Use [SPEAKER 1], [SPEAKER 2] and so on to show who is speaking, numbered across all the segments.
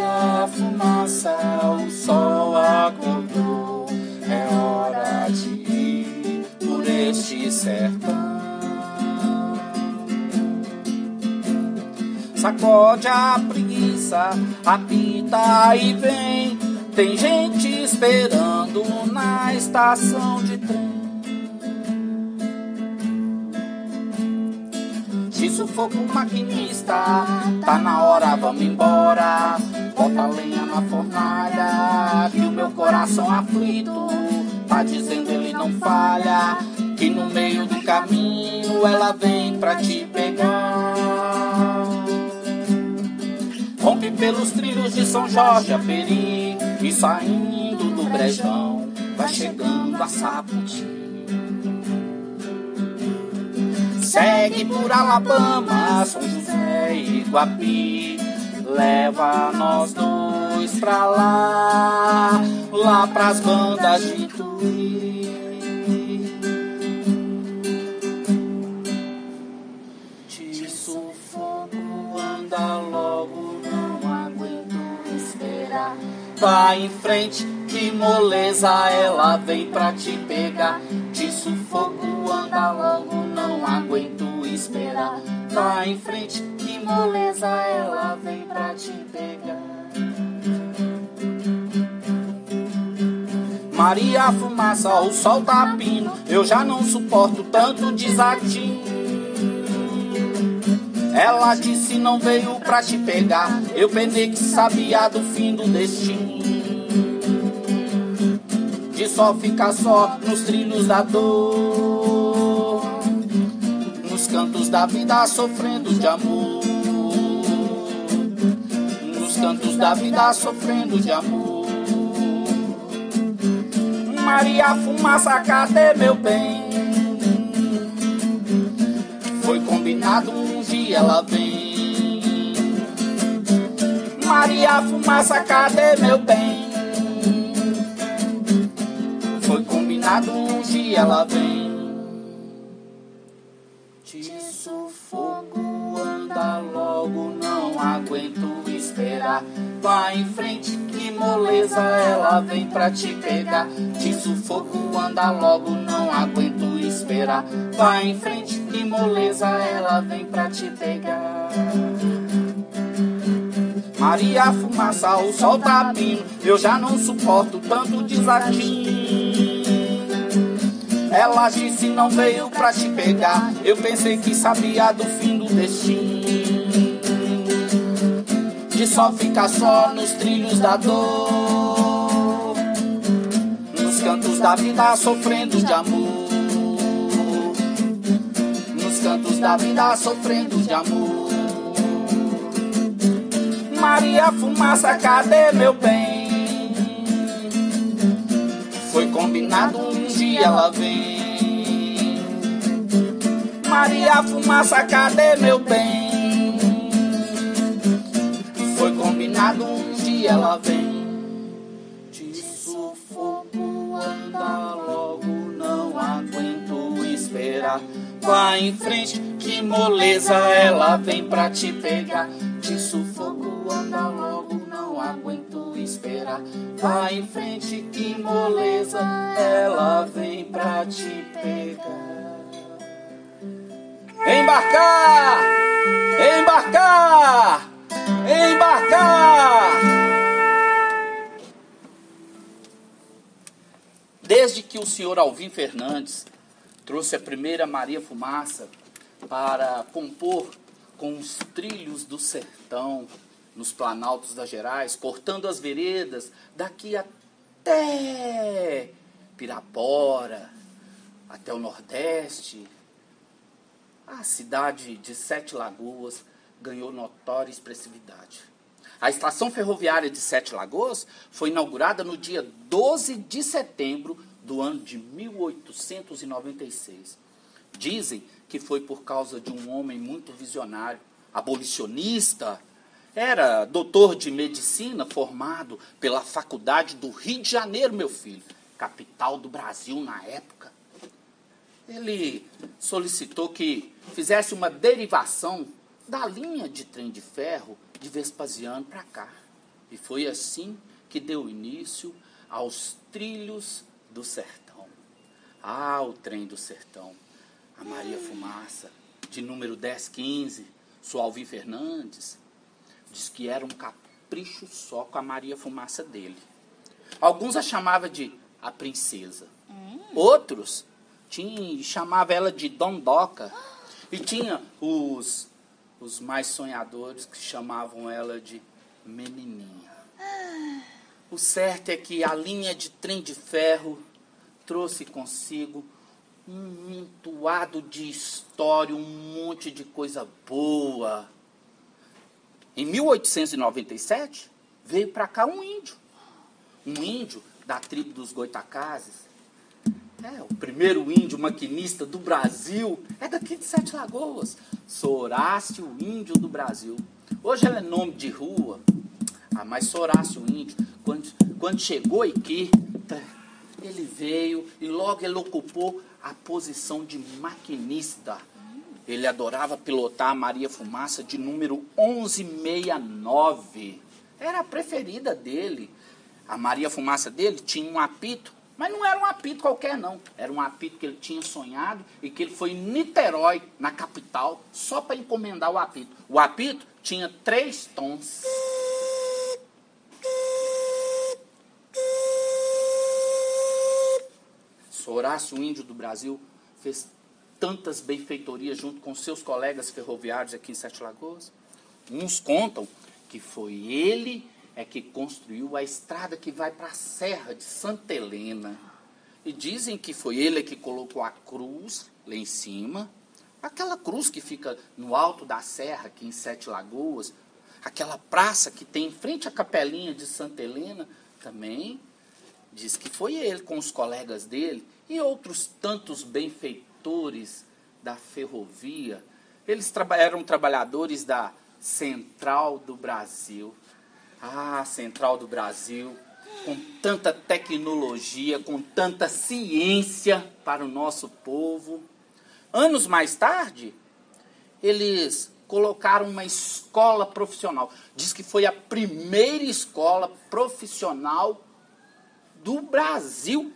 [SPEAKER 1] Maria fumaça, o sol acordou. É hora de ir por este sertão. Sacode a preguiça, apita e vem. Tem gente esperando na estação de trem. De sufoco maquinista, tá na hora, vamos embora. Bota lenha na fornalha, que o meu coração aflito tá dizendo ele não falha, que no meio do caminho ela vem pra te pegar. Rompe pelos trilhos de São Jorge a Peri, e saindo do brejão vai chegando a Sapoti. Segue por Alabama, São José e Iguapi, leva nós dois pra lá pras bandas de Turi. De sufoco anda logo, não aguento esperar. Vai em frente, que moleza, ela vem pra te pegar. De sufoco anda logo, não aguento esperar. Vai em frente, que moleza, ela vem pra te pegar. Maria fumaça, o sol tá pino, eu já não suporto tanto desatino. Ela disse não veio pra te pegar, eu pensei que sabia do fim do destino. De só ficar só nos trilhos da dor, nos cantos da vida sofrendo de amor, nos cantos da vida sofrendo de amor. Maria fumaça, cadê meu bem? Foi combinado, um dia ela vem. Maria fumaça, cadê meu bem? Foi combinado, um dia ela vem. De sufoco anda logo, não aguento esperar. Vai em frente, que moleza, ela vem pra te pegar. De sufoco anda logo, não aguento esperar. Vai em frente, que moleza, ela vem pra te pegar. Maria fumaça, o sol tá vindo, eu já não suporto tanto desatino. Ela disse não veio pra te pegar, eu pensei que sabia do fim do destino. De só ficar só nos trilhos da dor, nos cantos da vida sofrendo de amor, nos cantos da vida sofrendo de amor. Maria fumaça, cadê meu bem? Foi combinado, um dia ela vem. Maria fumaça, cadê meu bem? Foi combinado, um dia ela vem. De sufoco anda logo, não aguento esperar. Vai em frente, que moleza, ela vem pra te pegar. De sufoco anda logo, não aguento esperar. Vai em frente, que moleza, ela vem pra te pegar. Embarcar! Embarcar! Embarcar! Desde que o senhor Alvim Fernandes trouxe a primeira Maria Fumaça para compor com os trilhos do sertão, nos planaltos das Gerais, cortando as veredas daqui até Pirapora, até o Nordeste, a cidade de Sete Lagoas ganhou notória expressividade. A estação ferroviária de Sete Lagoas foi inaugurada no dia 12 de setembro do ano de 1896. Dizem que foi por causa de um homem muito visionário, abolicionista. Era doutor de medicina formado pela Faculdade do Rio de Janeiro, meu filho, capital do Brasil na época. Ele solicitou que fizesse uma derivação da linha de trem de ferro de Vespasiano para cá. E foi assim que deu início aos trilhos do sertão. O trem do sertão. A Maria Fumaça, de número 1015, sua Alvim Fernandes, diz que era um capricho só com a Maria Fumaça dele. Alguns a chamavam de a princesa. Outros chamavam ela de Dondoca. E tinha os mais sonhadores que chamavam ela de menininha. O certo é que a linha de trem de ferro trouxe consigo um montoado de história, um monte de coisa boa. Em 1897, veio para cá um índio da tribo dos Goitacazes. O primeiro índio maquinista do Brasil é daqui de Sete Lagoas. Sorácio Índio do Brasil. Hoje ela é nome de rua. Mas Sorácio Índio, quando chegou aqui, ele veio e logo ele ocupou a posição de maquinista. Ele adorava pilotar a Maria Fumaça de número 1169. Era a preferida dele. A Maria Fumaça dele tinha um apito, mas não era um apito qualquer não. Era um apito que ele tinha sonhado e que ele foi em Niterói, na capital, só para encomendar o apito. O apito tinha 3 tons. Sorácio Índio do Brasil fez tantas benfeitorias junto com seus colegas ferroviários aqui em Sete Lagoas. Uns contam que foi ele que construiu a estrada que vai para a Serra de Santa Helena. E dizem que foi ele que colocou a cruz lá em cima. Aquela cruz que fica no alto da serra aqui em Sete Lagoas. Aquela praça que tem em frente à capelinha de Santa Helena também. Diz que foi ele com os colegas dele e outros tantos benfeitores da ferrovia. Eles eram trabalhadores da Central do Brasil. Central do Brasil, com tanta tecnologia, com tanta ciência para o nosso povo. Anos mais tarde, eles colocaram uma escola profissional. Diz que foi a primeira escola profissional do Brasil.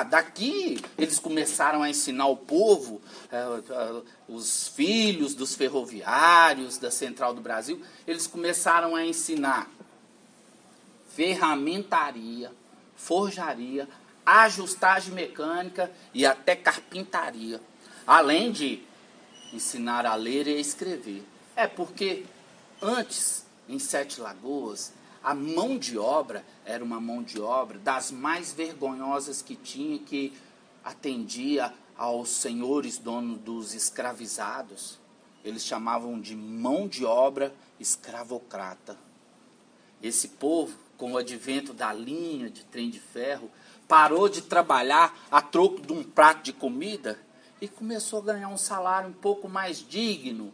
[SPEAKER 1] Daqui eles começaram a ensinar o povo, os filhos dos ferroviários da Central do Brasil, eles começaram a ensinar ferramentaria, forjaria, ajustagem mecânica e até carpintaria. Além de ensinar a ler e a escrever. Porque antes, em Sete Lagoas, a mão de obra era uma mão de obra das mais vergonhosas que tinha, que atendia aos senhores donos dos escravizados. Eles chamavam de mão de obra escravocrata. Esse povo, com o advento da linha de trem de ferro, parou de trabalhar a troco de um prato de comida e começou a ganhar um salário um pouco mais digno,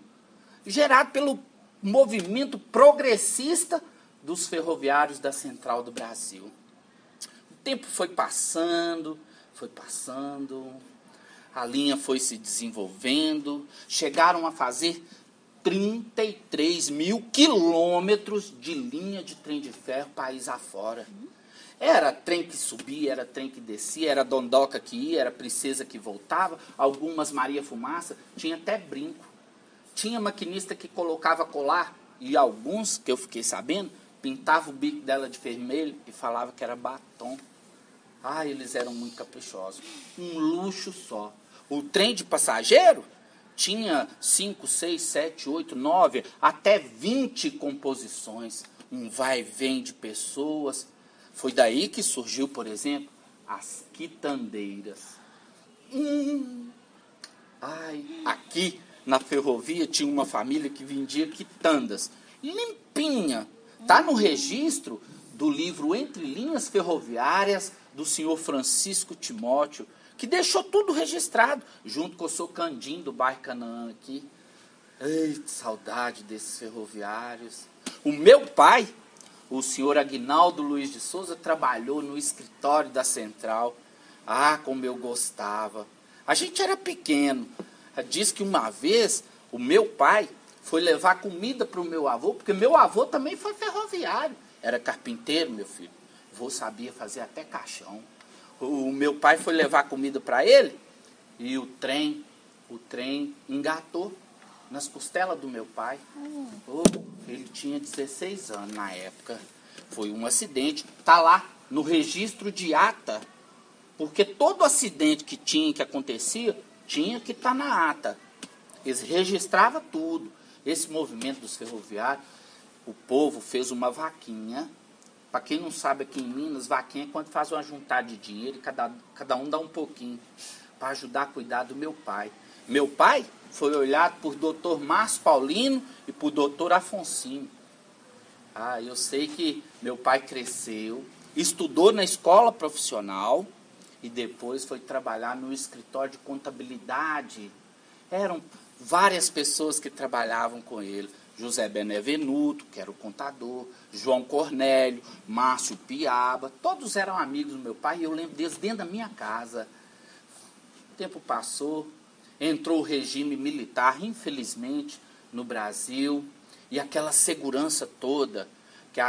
[SPEAKER 1] gerado pelo movimento progressista dos ferroviários da Central do Brasil. O tempo foi passando, a linha foi se desenvolvendo, chegaram a fazer 33 mil quilômetros de linha de trem de ferro país afora. Era trem que subia, era trem que descia, era dondoca que ia, era princesa que voltava, algumas Maria Fumaça, tinha até brinco. Tinha maquinista que colocava colar, e alguns, que eu fiquei sabendo, pintava o bico dela de vermelho e falava que era batom. Eles eram muito caprichosos. Um luxo só. O trem de passageiro tinha 5, 6, 7, 8, 9, até 20 composições. Um vai e vem de pessoas. Foi daí que surgiu, por exemplo, as quitandeiras. Aqui na ferrovia tinha uma família que vendia quitandas. Limpinha. Está no registro do livro Entre Linhas Ferroviárias, do senhor Francisco Timóteo, que deixou tudo registrado, junto com o seu Candim do bairro Canaã aqui. Que saudade desses ferroviários. O meu pai, o senhor Aguinaldo Luiz de Souza, trabalhou no escritório da Central. Como eu gostava. A gente era pequeno. Diz que uma vez o meu pai foi levar comida para o meu avô, porque meu avô também foi ferroviário. Era carpinteiro, meu filho. O avô sabia fazer até caixão. O meu pai foi levar comida para ele e o trem engatou nas costelas do meu pai. Oh, ele tinha 16 anos na época. Foi um acidente. Está lá no registro de ata. Porque todo acidente que acontecia, tinha que estar na ata. Eles registravam tudo. Esse movimento dos ferroviários, o povo fez uma vaquinha. Para quem não sabe, aqui em Minas, vaquinha é quando faz uma juntada de dinheiro e cada um dá um pouquinho. Para ajudar a cuidar do meu pai. Meu pai foi olhado por doutor Márcio Paulino e por doutor Afonsinho. Ah, eu sei que meu pai cresceu, estudou na escola profissional e depois foi trabalhar no escritório de contabilidade. Eram várias pessoas que trabalhavam com ele. José Benevenuto, que era o contador, João Cornélio, Márcio Piaba, todos eram amigos do meu pai e eu lembro deles dentro da minha casa. O tempo passou, entrou o regime militar, infelizmente, no Brasil, e aquela segurança toda que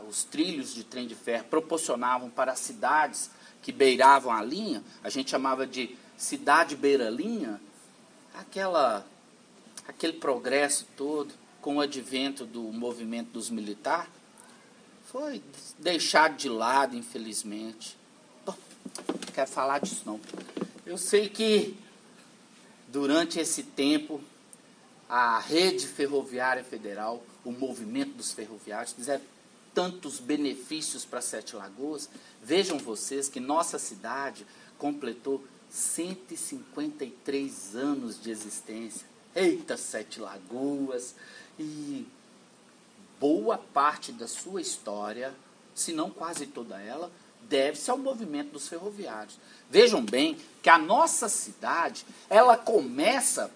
[SPEAKER 1] os trilhos de trem de ferro proporcionavam para as cidades que beiravam a linha, a gente chamava de cidade beira-linha, aquele progresso todo, com o advento do movimento dos militares, foi deixado de lado, infelizmente. Bom, não quero falar disso não. Eu sei que durante esse tempo, a rede ferroviária federal, o movimento dos ferroviários, fizeram tantos benefícios para Sete Lagoas. Vejam vocês que nossa cidade completou 153 anos de existência. Eita, Sete Lagoas! E boa parte da sua história, se não quase toda ela, deve-se ao movimento dos ferroviários. Vejam bem que a nossa cidade, ela começa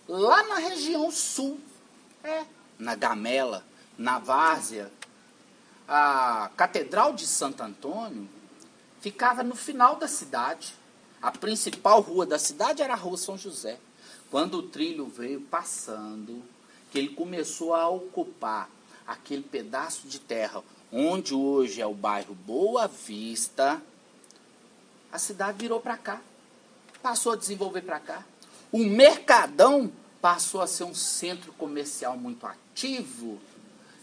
[SPEAKER 1] lá na região sul, na Gamela, na Várzea. A Catedral de Santo Antônio ficava no final da cidade. A principal rua da cidade era a Rua São José. Quando o trilho veio passando, que ele começou a ocupar aquele pedaço de terra onde hoje é o bairro Boa Vista, a cidade virou para cá, passou a desenvolver para cá. O Mercadão passou a ser um centro comercial muito ativo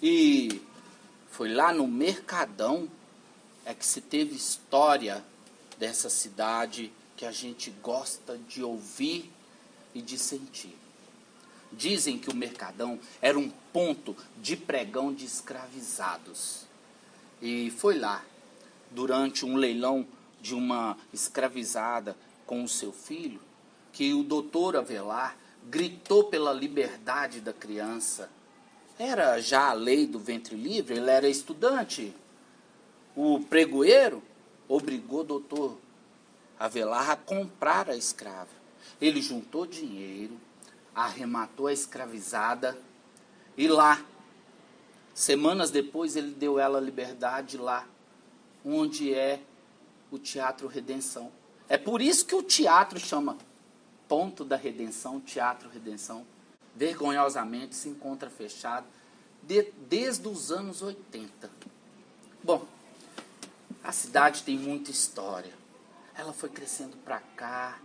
[SPEAKER 1] e foi lá no Mercadão é que se teve história dessa cidade que a gente gosta de ouvir e de sentir. Dizem que o Mercadão era um ponto de pregão de escravizados. E foi lá, durante um leilão de uma escravizada com o seu filho, que o doutor Avelar gritou pela liberdade da criança. Era já a lei do ventre livre, ele era estudante. O pregoeiro obrigou o doutor Avelar a comprar a escrava. Ele juntou dinheiro, arrematou a escravizada e lá, semanas depois, ele deu ela liberdade lá, onde é o Teatro Redenção. É por isso que o teatro chama Ponto da Redenção, Teatro Redenção. Vergonhosamente se encontra fechado desde os anos 80. Bom, a cidade tem muita história. Ela foi crescendo para cá,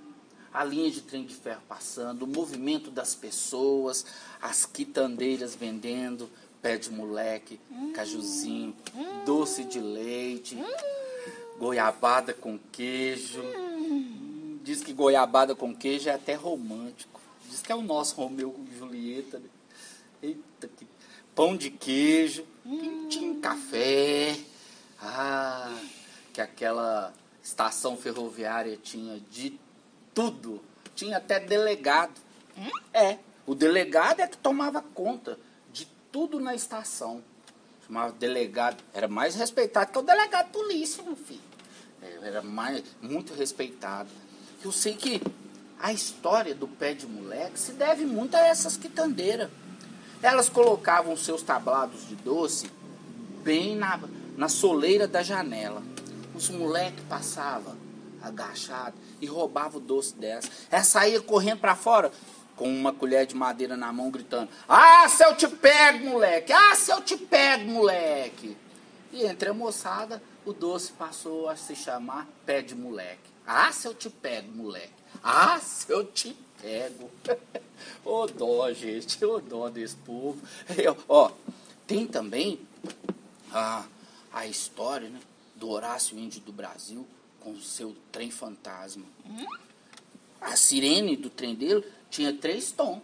[SPEAKER 1] a linha de trem de ferro passando, o movimento das pessoas, as quitandeiras vendendo pé de moleque, cajuzinho, doce de leite, goiabada com queijo. Diz que goiabada com queijo é até romântico. Diz que é o nosso Romeu e Julieta. Né? Eita, que pão de queijo, quentinho, café. Ah, que aquela estação ferroviária tinha de tudo. Tinha até delegado. O delegado é que tomava conta de tudo na estação. Chamava delegado. Era mais respeitado que o delegado de polícia, meu filho. Era muito respeitado. Eu sei que a história do pé de moleque se deve muito a essas quitandeiras. Elas colocavam seus tablados de doce bem na soleira da janela. Os moleques passavam agachados e roubavam o doce delas. Ela saía correndo para fora. com uma colher de madeira na mão, gritando: "Ah, se eu te pego, moleque! Ah, se eu te pego, moleque!" E entre a moçada, o doce passou a se chamar Pé de Moleque. "Ah, se eu te pego, moleque! Ah, se eu te pego!" Ô dó, gente, ô dó desse povo. Ó, tem também a história, né, do Horácio Índio do Brasil com o seu trem fantasma. A sirene do trem dele tinha 3 tons.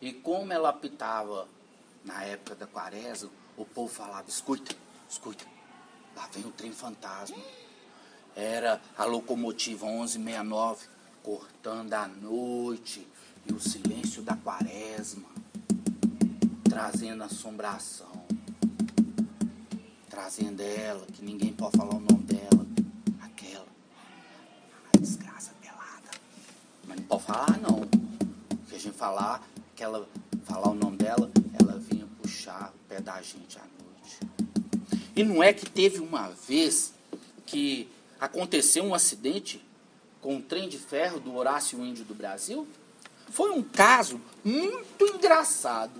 [SPEAKER 1] E como ela apitava na época da quaresma, o povo falava: escuta, escuta, lá vem o trem fantasma. Era a locomotiva 1169, cortando a noite e o silêncio da quaresma, trazendo assombração, trazendo ela, que ninguém pode falar o nome dela, aquela, a desgraça pelada. Mas não pode falar não, porque a gente falar o nome dela, ela vinha puxar o pé da gente à noite. E não é que teve uma vez que aconteceu um acidente com um trem de ferro do Horácio Índio do Brasil? Foi um caso muito engraçado.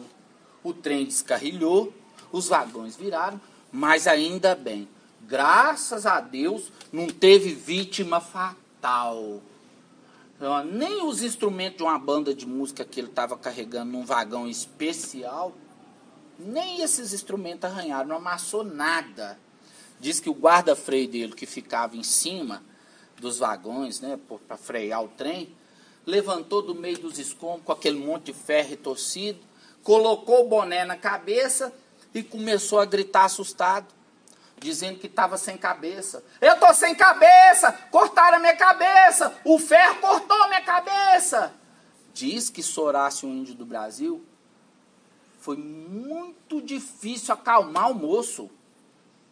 [SPEAKER 1] O trem descarrilhou, os vagões viraram, mas ainda bem, graças a Deus, não teve vítima fatal. Então, nem os instrumentos de uma banda de música que ele estava carregando num vagão especial, nem esses instrumentos arranharam, não amassou nada. Diz que o guarda-freio dele, que ficava em cima dos vagões, né, para frear o trem, levantou do meio dos escombros com aquele monte de ferro retorcido, colocou o boné na cabeça e começou a gritar assustado, dizendo que estava sem cabeça. "Eu tô sem cabeça! Cortaram a minha cabeça! O ferro cortou a minha cabeça!" Diz que Horácio Índio do Brasil foi muito difícil acalmar o moço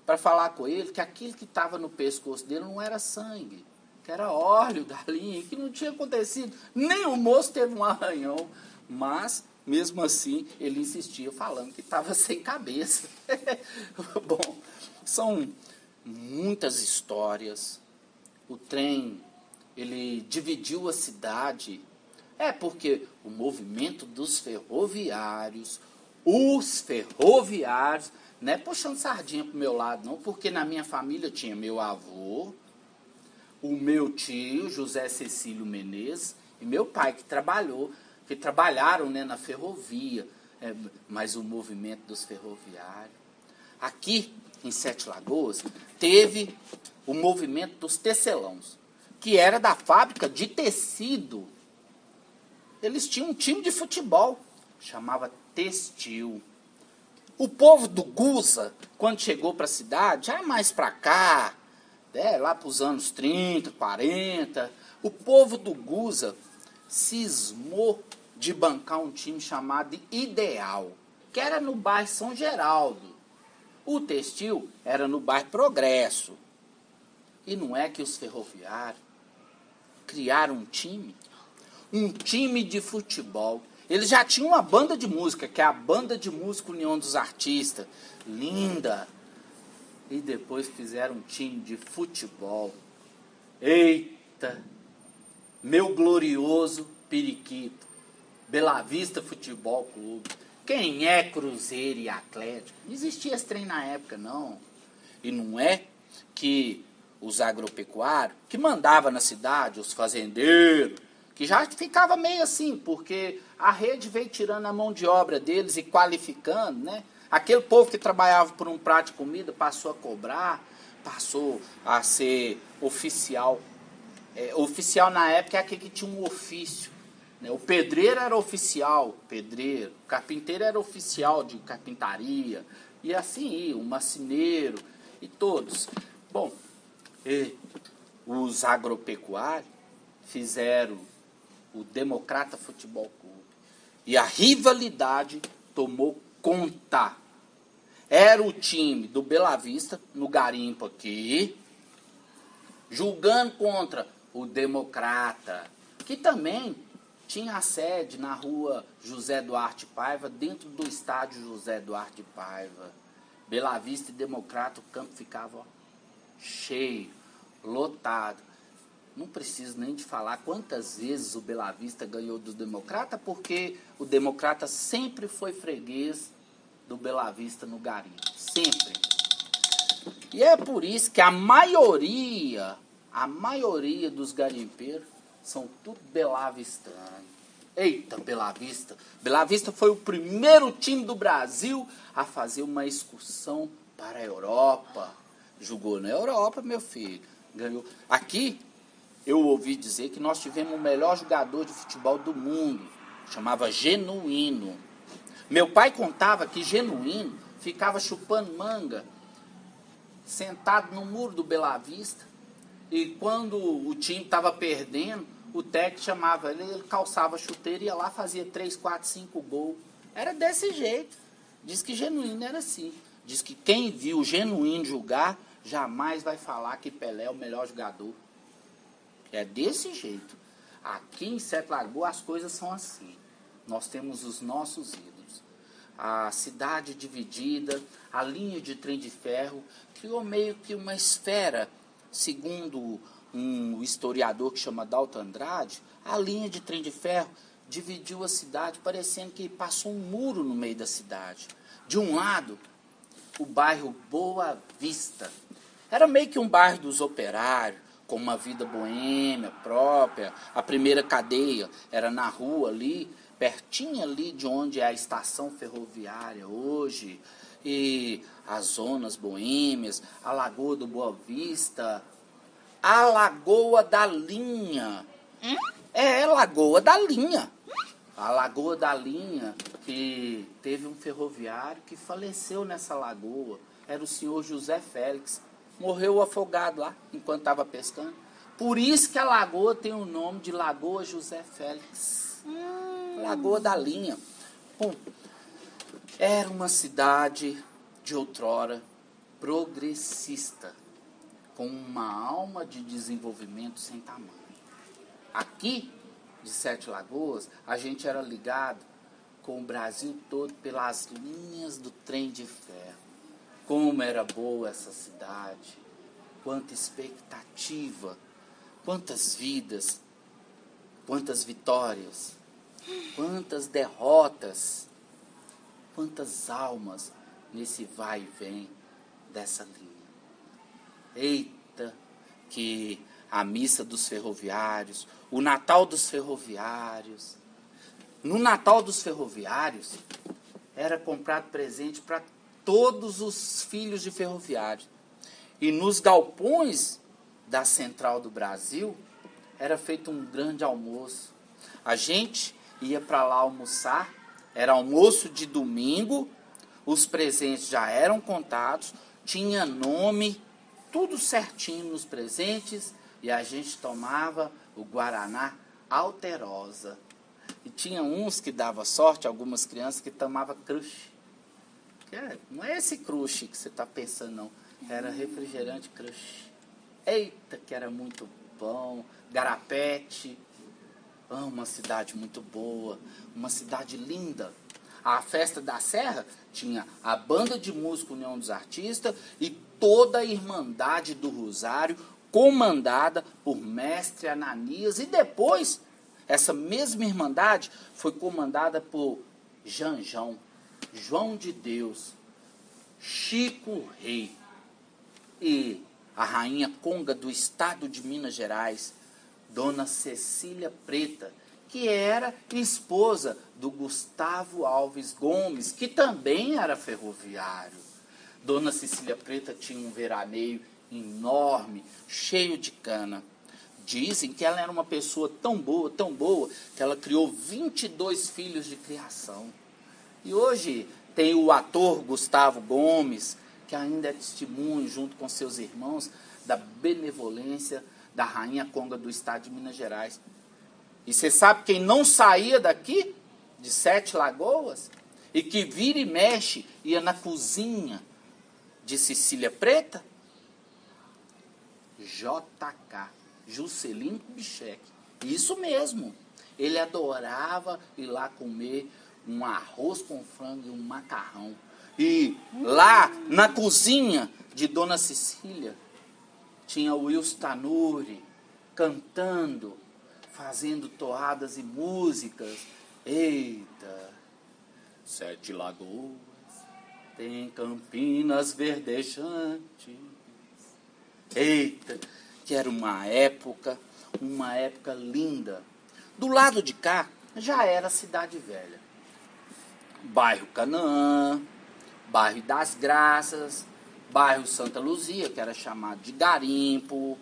[SPEAKER 1] para falar com ele que aquilo que estava no pescoço dele não era sangue, que era óleo da linha, que não tinha acontecido. Nem o moço teve um arranhão, mas mesmo assim ele insistia falando que estava sem cabeça. Bom, são muitas histórias. O trem, ele dividiu a cidade. É porque o movimento dos ferroviários, os ferroviários, não é puxando sardinha pro meu lado, não, porque na minha família tinha meu avô, o meu tio, José Cecílio Menezes, e meu pai, que trabalharam, né, na ferrovia, mas o movimento dos ferroviários. Aqui, em Sete Lagoas, teve o movimento dos tecelões, que era da fábrica de tecido. Eles tinham um time de futebol, chamava Textil. O povo do Gusa, quando chegou para a cidade, já mais para cá, lá para os anos 30, 40, o povo do Gusa cismou de bancar um time chamado Ideal, que era no bairro São Geraldo. O Textil era no bairro Progresso. E não é que os ferroviários criaram um time de futebol. Eles já tinham uma banda de música, que é a Banda de Música União dos Artistas. Linda. E depois fizeram um time de futebol. Eita! Meu glorioso periquito. Bela Vista Futebol Clube. Quem é Cruzeiro e Atlético? Não existia esse trem na época, não. E não é que os agropecuários, que mandavam na cidade, os fazendeiros, que já ficava meio assim, porque a rede veio tirando a mão de obra deles e qualificando, né? Aquele povo que trabalhava por um prato de comida passou a cobrar, passou a ser oficial. Oficial na época é aquele que tinha um ofício, né? O pedreiro era oficial, pedreiro. O carpinteiro era oficial de carpintaria. E assim ia, o marceneiro e todos. Bom, os agropecuários fizeram o Democrata Futebol Clube. E a rivalidade tomou conta. Era o time do Bela Vista, no garimpo aqui, julgando contra o Democrata, que também tinha a sede na rua José Duarte Paiva, dentro do estádio José Duarte Paiva. Bela Vista e Democrata, o campo ficava cheio, lotado. não preciso nem de falar quantas vezes o Bela Vista ganhou do Democrata, porque o Democrata sempre foi freguês do Bela Vista no garimpo, sempre. E é por isso que a maioria dos garimpeiros são tudo belavistanos. Eita, Bela Vista! Bela Vista foi o primeiro time do Brasil a fazer uma excursão para a Europa. Jogou na Europa, meu filho. Ganhou. Aqui, eu ouvi dizer que nós tivemos o melhor jogador de futebol do mundo. Chamava Genuíno. Meu pai contava que Genuíno ficava chupando manga, sentado no muro do Bela Vista. E quando o time estava perdendo, o técnico chamava ele calçava a chuteira e ia lá, fazia 3, 4, 5 gols. Era desse jeito. Diz que Genuíno era assim. Diz que quem viu Genuíno jogar, jamais vai falar que Pelé é o melhor jogador. É desse jeito. Aqui em Sete Lagoas as coisas são assim. Nós temos os nossos ídolos. A cidade dividida, a linha de trem de ferro, criou meio que uma esfera, segundo um historiador que chama Dalton Andrade, a linha de trem de ferro dividiu a cidade, parecendo que passou um muro no meio da cidade. De um lado, o bairro Boa Vista. Era meio que um bairro dos operários, com uma vida boêmia própria. A primeira cadeia era na rua ali, pertinho ali de onde é a estação ferroviária hoje. E as zonas boêmias, a Lagoa do Boa Vista, a Lagoa da Linha. É, Lagoa da Linha. A Lagoa da Linha, que teve um ferroviário que faleceu nessa lagoa. Era o senhor José Félix. Morreu afogado lá, enquanto estava pescando. Por isso que a lagoa tem o nome de Lagoa José Félix. Lagoa da Linha. Bom, era uma cidade de outrora progressista, com uma alma de desenvolvimento sem tamanho. Aqui, de Sete Lagoas, a gente era ligado com o Brasil todo pelas linhas do trem de ferro. Como era boa essa cidade, quanta expectativa, quantas vidas, quantas vitórias, quantas derrotas, quantas almas nesse vai e vem dessa linha. Eita, que a missa dos ferroviários, o Natal dos ferroviários. No Natal dos ferroviários, era comprado presente para todos os filhos de ferroviários. E nos galpões da Central do Brasil, era feito um grande almoço. A gente ia para lá almoçar, era almoço de domingo, os presentes já eram contados, tinha nome, tudo certinho nos presentes, e a gente tomava o Guaraná Alterosa. E tinha uns que dava sorte, algumas crianças que tomavam crush. Não é esse crush que você está pensando, não. Era refrigerante crush. Eita, que era muito bom. Garapete. Uma cidade muito boa. Uma cidade linda. A festa da Serra tinha a banda de música União dos Artistas e toda a Irmandade do Rosário, comandada por Mestre Ananias. E depois, essa mesma Irmandade foi comandada por Janjão, João de Deus, Chico Rei e a Rainha Conga do Estado de Minas Gerais, Dona Cecília Preta, que era esposa do Gustavo Alves Gomes, que também era ferroviário. Dona Cecília Preta tinha um veraneio enorme, cheio de cana. Dizem que ela era uma pessoa tão boa, que ela criou 22 filhos de criação. E hoje tem o ator Gustavo Gomes, que ainda é testemunho, junto com seus irmãos, da benevolência da Rainha Conga do Estado de Minas Gerais. E você sabe quem não saía daqui, de Sete Lagoas, e que vira e mexe, ia na cozinha de Cecília Preta? JK, Juscelino Kubitschek. Isso mesmo. Ele adorava ir lá comer um arroz com frango e um macarrão. E lá na cozinha de Dona Cecília tinha o Wilson Tanuri, cantando, fazendo toadas e músicas. Eita, Sete Lagoas tem campinas verdejantes. Eita, que era uma época linda. Do lado de cá já era Cidade Velha. Bairro Canaã, bairro das Graças, bairro Santa Luzia, que era chamado de Garimpo,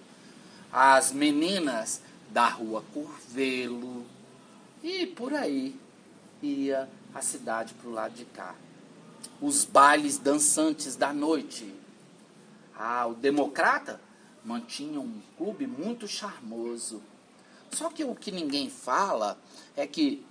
[SPEAKER 1] as meninas da Rua Curvelo, e por aí ia a cidade para o lado de cá. Os bailes dançantes da noite. O Democrata mantinha um clube muito charmoso. Só que o que ninguém fala é que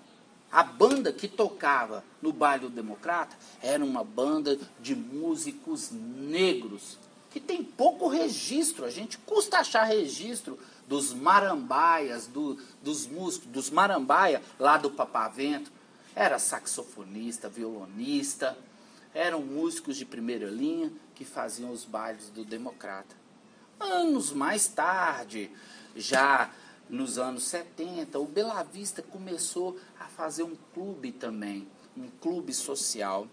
[SPEAKER 1] a banda que tocava no baile do Democrata era uma banda de músicos negros, que tem pouco registro. A gente custa achar registro dos marambaias, dos músicos, dos marambaia lá do Papavento. Era saxofonista, violonista, eram músicos de primeira linha que faziam os bailes do Democrata. Anos mais tarde, já nos anos 70, o Bela Vista começou a fazer um clube também, um clube social.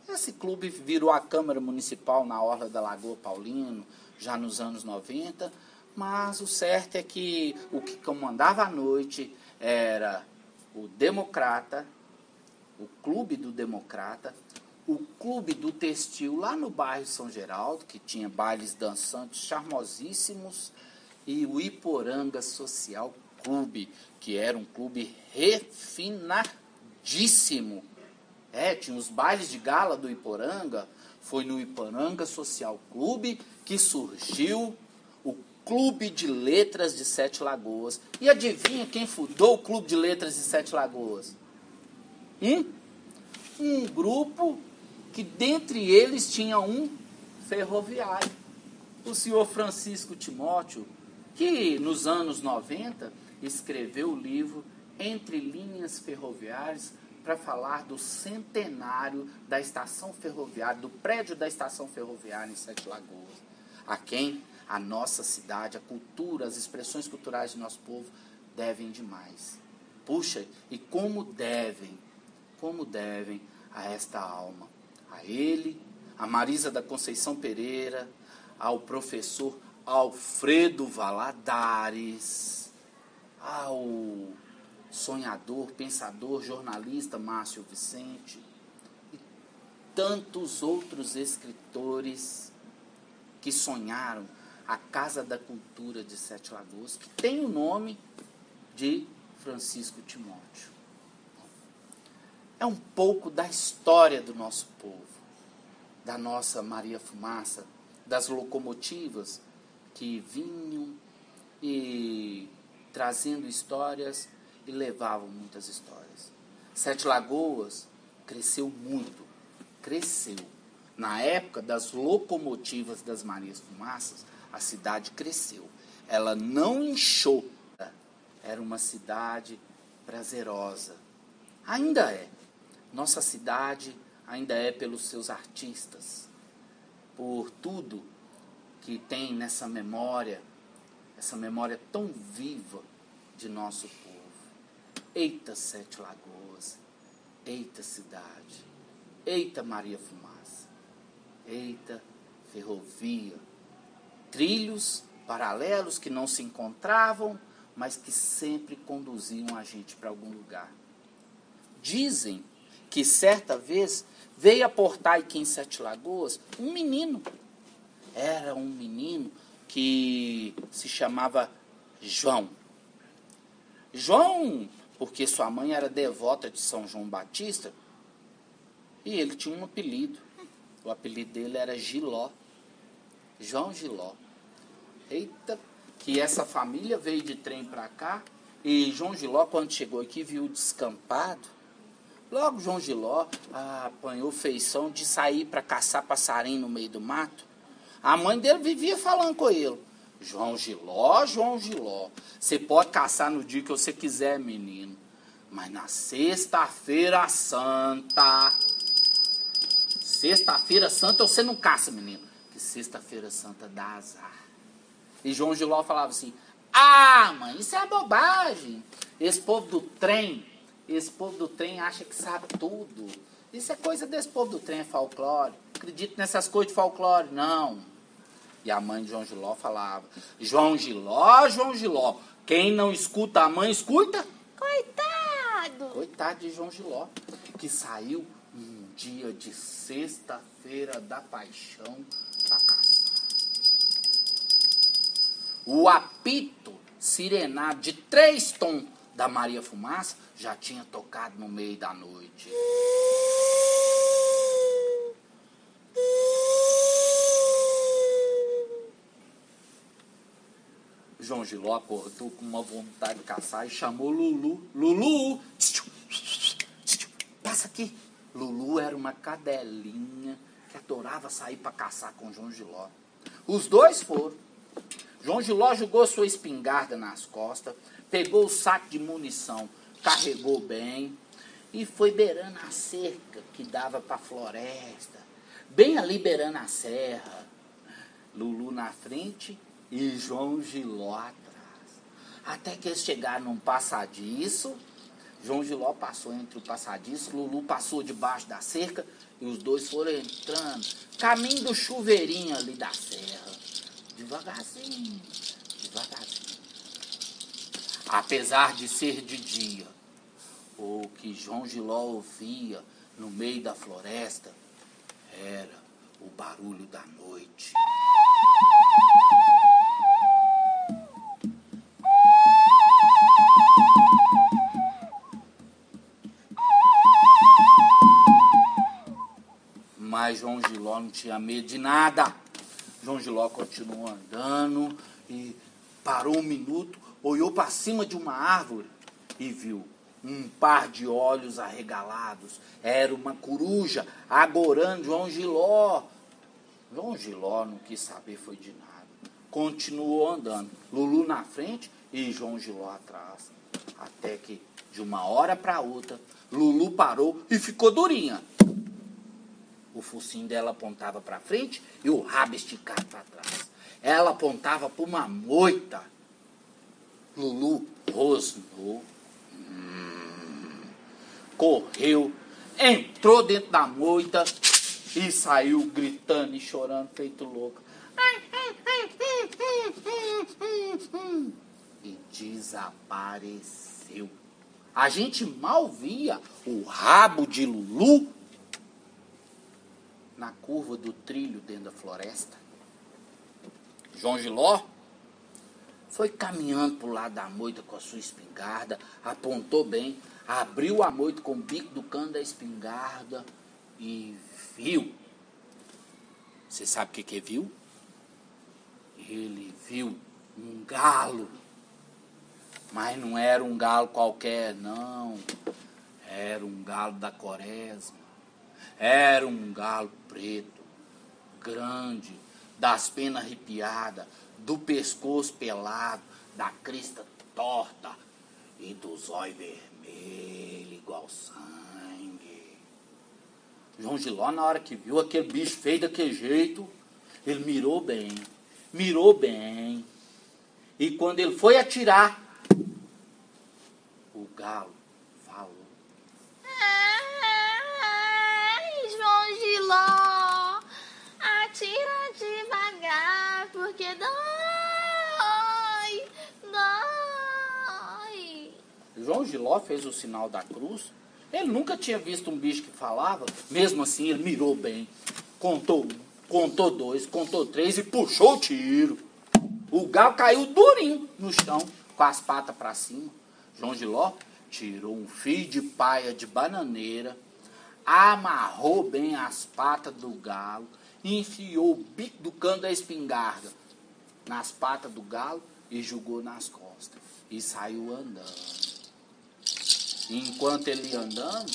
[SPEAKER 1] Esse clube virou a Câmara Municipal na Orla da Lagoa Paulino, já nos anos 90, mas o certo é que o que comandava a noite era o Democrata, o Clube do Democrata, o Clube do Textil lá no bairro São Geraldo, que tinha bailes dançantes charmosíssimos, e o Iporanga Social Clube, que era um clube refinadíssimo. Tinha os bailes de gala do Iporanga. Foi no Iporanga Social Clube que surgiu o Clube de Letras de Sete Lagoas. E adivinha quem fundou o Clube de Letras de Sete Lagoas? Um grupo que dentre eles tinha um ferroviário, o senhor Francisco Timóteo, que nos anos 90 escreveu o livro Entre Linhas Ferroviárias, para falar do centenário da estação ferroviária, do prédio da estação ferroviária em Sete Lagoas, a quem a nossa cidade, a cultura, as expressões culturais do nosso povo devem demais. Puxa, e como devem a esta alma, a ele, a Marisa da Conceição Pereira, ao professor Alfredo Valadares, ao sonhador, pensador, jornalista Márcio Vicente e tantos outros escritores que sonharam a Casa da Cultura de Sete Lagoas, que tem o nome de Francisco Timóteo. É um pouco da história do nosso povo, da nossa Maria Fumaça, das locomotivas que vinham e trazendo histórias e levavam muitas histórias. Sete Lagoas cresceu muito, cresceu. Na época das locomotivas das Marias Fumaças, a cidade cresceu. Ela não inchou, era uma cidade prazerosa. Ainda é. Nossa cidade ainda é pelos seus artistas, por tudo que tem nessa memória, essa memória tão viva de nosso povo. Eita Sete Lagoas, eita cidade, eita Maria Fumaça, eita ferrovia, trilhos paralelos que não se encontravam, mas que sempre conduziam a gente para algum lugar. Dizem que certa vez veio aportar aqui em Sete Lagoas um menino. Era um menino que se chamava João. João, porque sua mãe era devota de São João Batista, e ele tinha um apelido. O apelido dele era Giló. João Giló. Eita, que essa família veio de trem para cá, e João Giló, quando chegou aqui, viu o descampado. Logo João Giló apanhou feição de sair para caçar passarinho no meio do mato. A mãe dele vivia falando com ele: João Giló, você pode caçar no dia que você quiser, menino, mas na sexta-feira santa você não caça, menino, que sexta-feira santa dá azar. E João Giló falava assim: Ah, mãe, isso é bobagem. Esse povo do trem acha que sabe tudo. Isso é coisa desse povo do trem, é folclore. Não acredito nessas coisas de folclore, não. E a mãe de João Giló falava: João Giló, quem não escuta a mãe, escuta?
[SPEAKER 2] Coitado!
[SPEAKER 1] Coitado de João Giló, que saiu um dia de sexta-feira da paixão pra caçar. O apito sirenado de 3 tons da Maria Fumaça já tinha tocado no meio da noite. João Giló acordou com uma vontade de caçar e chamou Lulu. Lulu! Passa aqui. Lulu era uma cadelinha que adorava sair para caçar com João Giló. Os dois foram. João Giló jogou sua espingarda nas costas, pegou o saco de munição, carregou bem e foi beirando a cerca que dava para a floresta, bem ali beirando a serra. Lulu na frente e João Giló atrás. Até que eles chegaram num passadiço. João Giló passou entre o passadiço, Lulu passou debaixo da cerca e os dois foram entrando, caminho do chuveirinho ali da serra. Devagarzinho, devagarzinho. Apesar de ser de dia, o que João Giló ouvia no meio da floresta era o barulho da noite. Mas João Giló não tinha medo de nada. João Giló continuou andando e parou um minuto, olhou para cima de uma árvore e viu um par de olhos arregalados. Era uma coruja agorando João Giló. João Giló não quis saber foi de nada. Continuou andando. Lulu na frente e João Giló atrás. Até que, de uma hora para outra, Lulu parou e ficou durinha. O focinho dela apontava para frente e o rabo esticado para trás. Ela apontava para uma moita. Lulu rosnou. Correu, entrou dentro da moita e saiu gritando e chorando, feito louco. E desapareceu. A gente mal via o rabo de Lulu na curva do trilho dentro da floresta. João Giló foi caminhando para o lado da moita com a sua espingarda, apontou bem, abriu a moita com o bico do cano da espingarda e viu. Você sabe o que viu? Ele viu um galo. Mas não era um galo qualquer, não. Era um galo da Quaresma. Era um galo preto, grande, das penas arrepiadas, do pescoço pelado, da crista torta e dos olhos vermelhos igual sangue. João Giló, na hora que viu aquele bicho feio daquele jeito, ele mirou bem. E quando ele foi atirar, o galo falou.
[SPEAKER 2] João Giló, atira devagar, porque dói.
[SPEAKER 1] João Giló fez o sinal da cruz. Ele nunca tinha visto um bicho que falava. Mesmo assim, ele mirou bem. Contou 2, contou 3 e puxou o tiro. O galo caiu durinho no chão, com as patas para cima. João Giló tirou um fio de paia de bananeira, amarrou bem as patas do galo, enfiou o bico do cano da espingarda nas patas do galo e jogou nas costas. E saiu andando. E enquanto ele ia andando,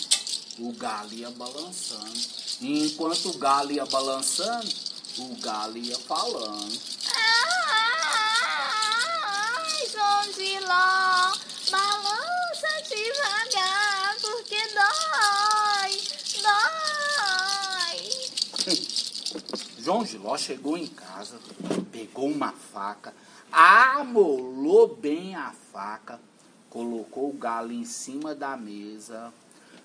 [SPEAKER 1] o galo ia balançando. E enquanto o galo ia balançando, o galo ia falando.
[SPEAKER 2] Ai, João Giló, balança devagar, porque dói.
[SPEAKER 1] João Giló chegou em casa, pegou uma faca, amolou bem a faca, colocou o galo em cima da mesa,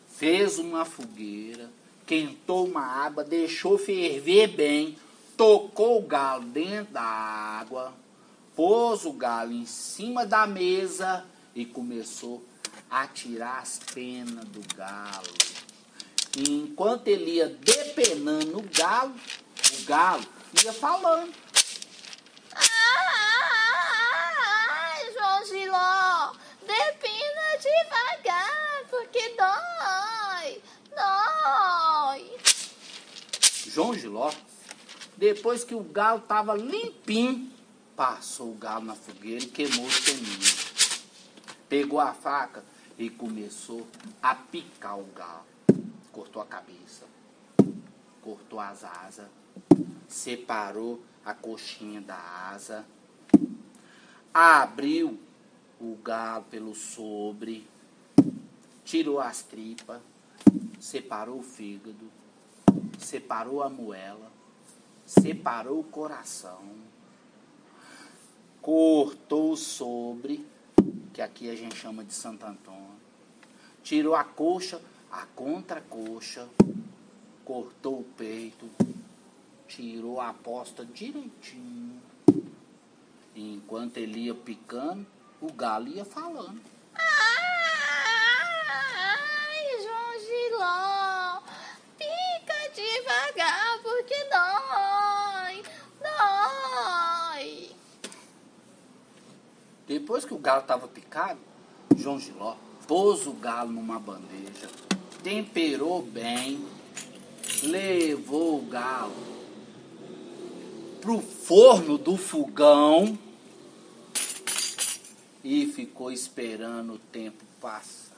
[SPEAKER 1] fez uma fogueira, quentou uma água, deixou ferver bem, tocou o galo dentro da água, pôs o galo em cima da mesa e começou a tirar as penas do galo. E enquanto ele ia depenando o galo ia falando.
[SPEAKER 2] Ai, João Giló, depina devagar, porque dói.
[SPEAKER 1] João Giló, depois que o galo estava limpinho, passou o galo na fogueira e queimou os peninhos. Pegou a faca e começou a picar o galo. Cortou a cabeça, cortou as asas, separou a coxinha da asa, abriu o galo pelo sobre, tirou as tripas, separou o fígado, separou a moela, separou o coração, cortou o sobre, que aqui a gente chama de Santo Antônio, tirou a coxa, a contracoxa, cortou o peito, tirou a posta direitinho. E enquanto ele ia picando, o galo ia falando.
[SPEAKER 2] Ai, João Giló, pica devagar, porque dói.
[SPEAKER 1] Depois que o galo estava picado, João Giló pôs o galo numa bandeja, temperou bem, levou o galo pro forno do fogão e ficou esperando o tempo passar.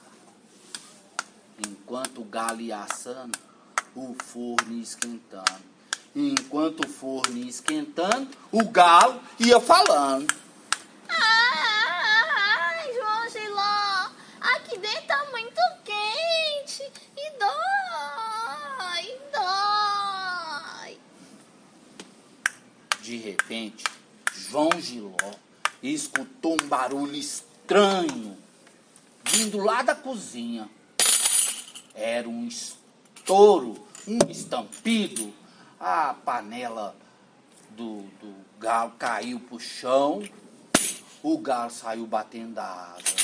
[SPEAKER 1] Enquanto o galo ia assando, o forno ia esquentando. Enquanto o forno ia esquentando, o galo ia falando.
[SPEAKER 2] Ai, João Giló, aqui dentro tá muito quente e dói.
[SPEAKER 1] De repente, João Giló escutou um barulho estranho vindo lá da cozinha. Era um estouro, um estampido. A panela do galo caiu pro chão. O galo saiu batendo a asa.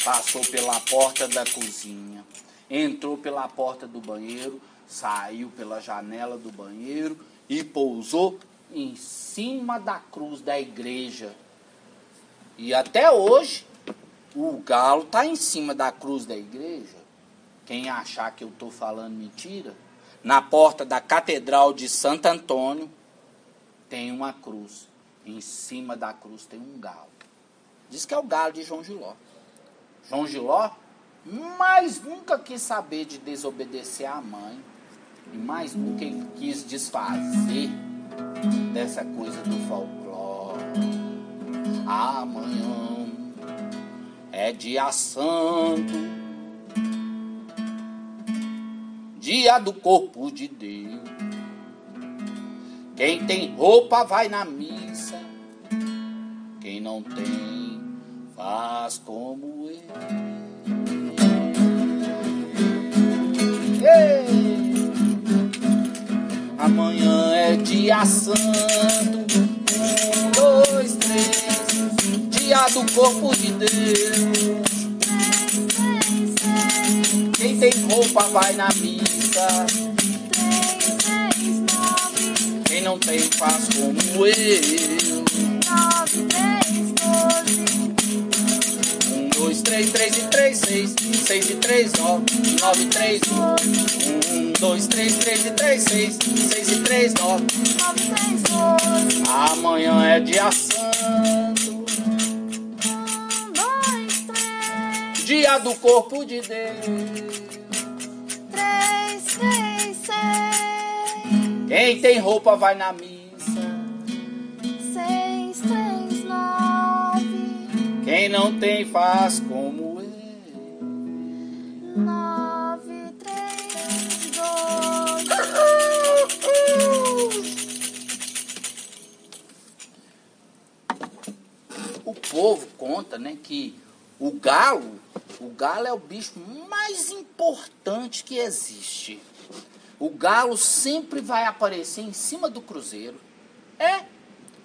[SPEAKER 1] Passou pela porta da cozinha. Entrou pela porta do banheiro. Saiu pela janela do banheiro e pousou em cima da cruz da igreja. E até hoje, o galo está em cima da cruz da igreja. Quem achar que eu estou falando mentira, na porta da Catedral de Santo Antônio tem uma cruz. Em cima da cruz tem um galo. Diz que é o galo de João Giló. João Giló mais nunca quis saber de desobedecer à mãe. E mais nunca ele quis desfazer dessa coisa do folclore. Amanhã é dia santo, dia do corpo de Deus. Quem tem roupa vai na missa, quem não tem faz como eu. Ei! Amanhã é dia santo, 1, 2, 3, dia do corpo de Deus. Quem tem roupa vai na missa, quem não tem faz como eu. 1, 2, 3, 3 e 3, 6, 6 e 3, 9, 9 e 3, 12. 1, 2, 3, 3 e 3, 6, 6 e 3, 9, 9 e 3, 12. Amanhã é dia santo, 1, 2, 3, dia do corpo de Deus.
[SPEAKER 2] 3, 3, 6.
[SPEAKER 1] Quem tem roupa vai na missa,
[SPEAKER 2] 6, 3, 9.
[SPEAKER 1] quem não tem faz como eu.
[SPEAKER 2] 9, 3, 12.
[SPEAKER 1] povo conta, né, que o galo é o bicho mais importante que existe. O galo sempre vai aparecer em cima do cruzeiro.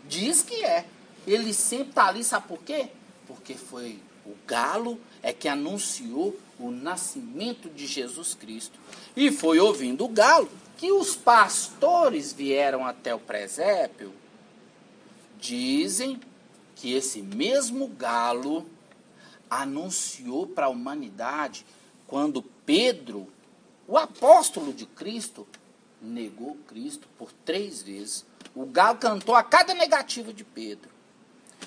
[SPEAKER 1] Diz que é. Ele sempre está ali, sabe por quê? Porque foi o galo que anunciou o nascimento de Jesus Cristo. E foi ouvindo o galo que os pastores vieram até o presépio. Dizem que esse mesmo galo anunciou para a humanidade quando Pedro, o apóstolo de Cristo, negou Cristo por 3 vezes. O galo cantou a cada negativa de Pedro.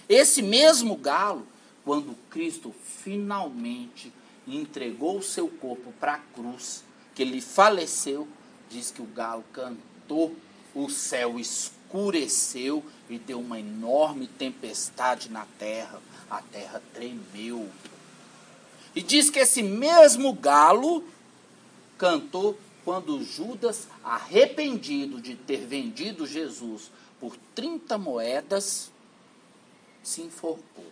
[SPEAKER 1] Esse mesmo galo, quando Cristo finalmente entregou o seu corpo para a cruz, que ele faleceu, diz que o galo cantou, o céu escureceu e deu uma enorme tempestade na terra. A terra tremeu. E diz que esse mesmo galo cantou quando Judas, arrependido de ter vendido Jesus por 30 moedas, se enforcou.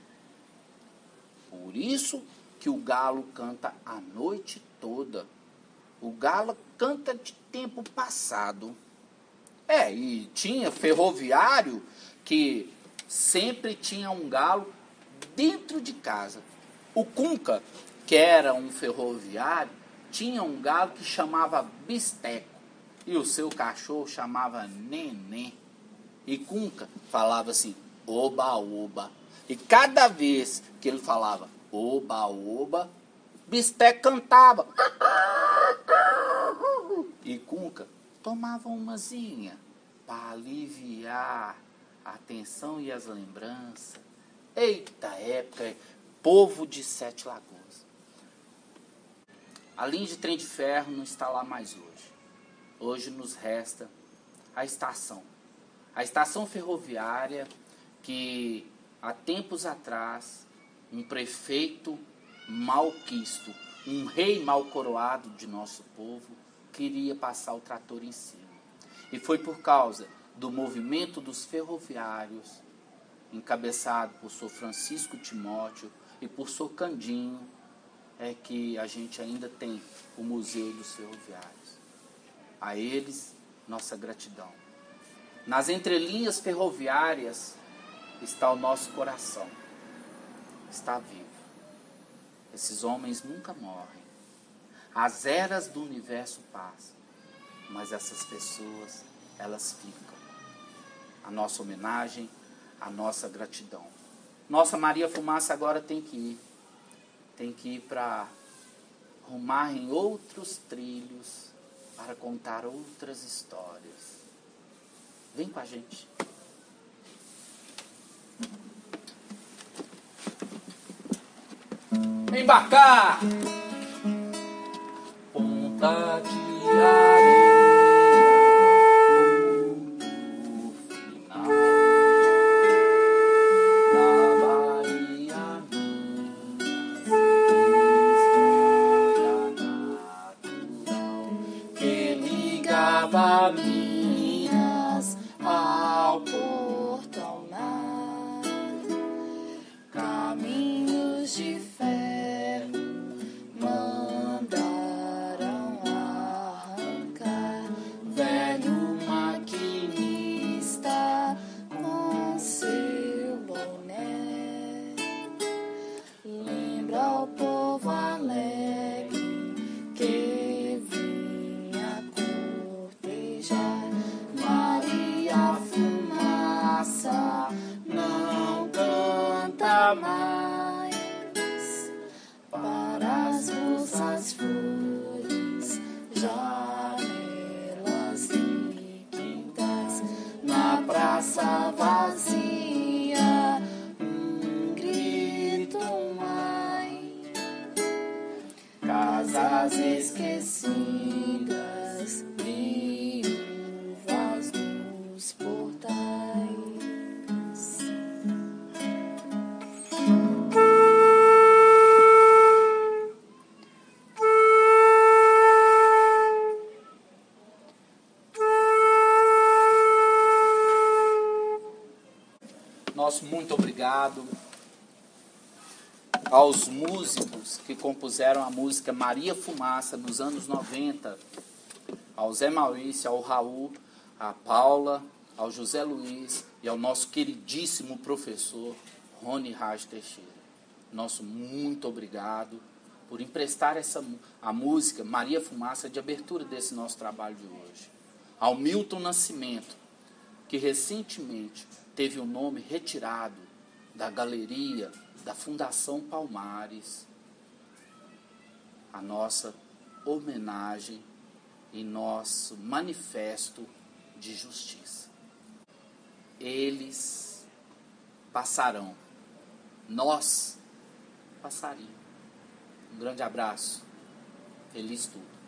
[SPEAKER 1] Por isso que o galo canta a noite toda. O galo canta de tempo passado. E tinha ferroviário que sempre tinha um galo dentro de casa. O Cunca, que era um ferroviário, tinha um galo que chamava Bisteco. E o seu cachorro chamava Neném. E Cunca falava assim, oba, oba. E cada vez que ele falava oba, oba, Bisteco cantava. E Cunca tomava umazinha para aliviar a tensão e as lembranças. Eita época, povo de 7 Lagoas. A linha de trem de ferro não está lá mais hoje. Hoje nos resta a estação. A estação ferroviária que, há tempos atrás, um prefeito malquisto, um rei mal coroado de nosso povo, queria passar o trator em cima. E foi por causa do movimento dos ferroviários, encabeçado por Sr. Francisco Timóteo e por Sr. Candinho, que a gente ainda tem o Museu dos Ferroviários. A eles, nossa gratidão. Nas entrelinhas ferroviárias está o nosso coração. Está vivo. Esses homens nunca morrem. As eras do universo passam, mas essas pessoas, elas ficam. A nossa homenagem, a nossa gratidão. Nossa Maria Fumaça agora tem que ir. Tem que ir para rumar em outros trilhos, para contar outras histórias. Vem com a gente. Embarcar! Ponta de areia, no final da Bahia, que ligava Minas ao Porto ao mar, caminhos de ferro mandaram arrancar, velho maquinista com seu boné, lembra o povo alegre que vinha cortejar. Maria Fumaça não canta mais para as russas flores, janelas e quintais. Na praça vazia, um grito, um ai. Casas esquecidas, viúvas nos portais. Nosso muito obrigado. aos músicos que compuseram a música Maria Fumaça nos anos 90, ao Zé Maurício, ao Raul, à Paula, ao José Luiz e ao nosso queridíssimo professor Rony Raj Teixeira. Nosso muito obrigado por emprestar a música Maria Fumaça de abertura desse nosso trabalho de hoje. Ao Milton Nascimento, que recentemente teve o nome retirado da galeria da Fundação Palmares, a nossa homenagem e nosso manifesto de justiça. Eles passarão, nós passaríamos. Um grande abraço, feliz tudo.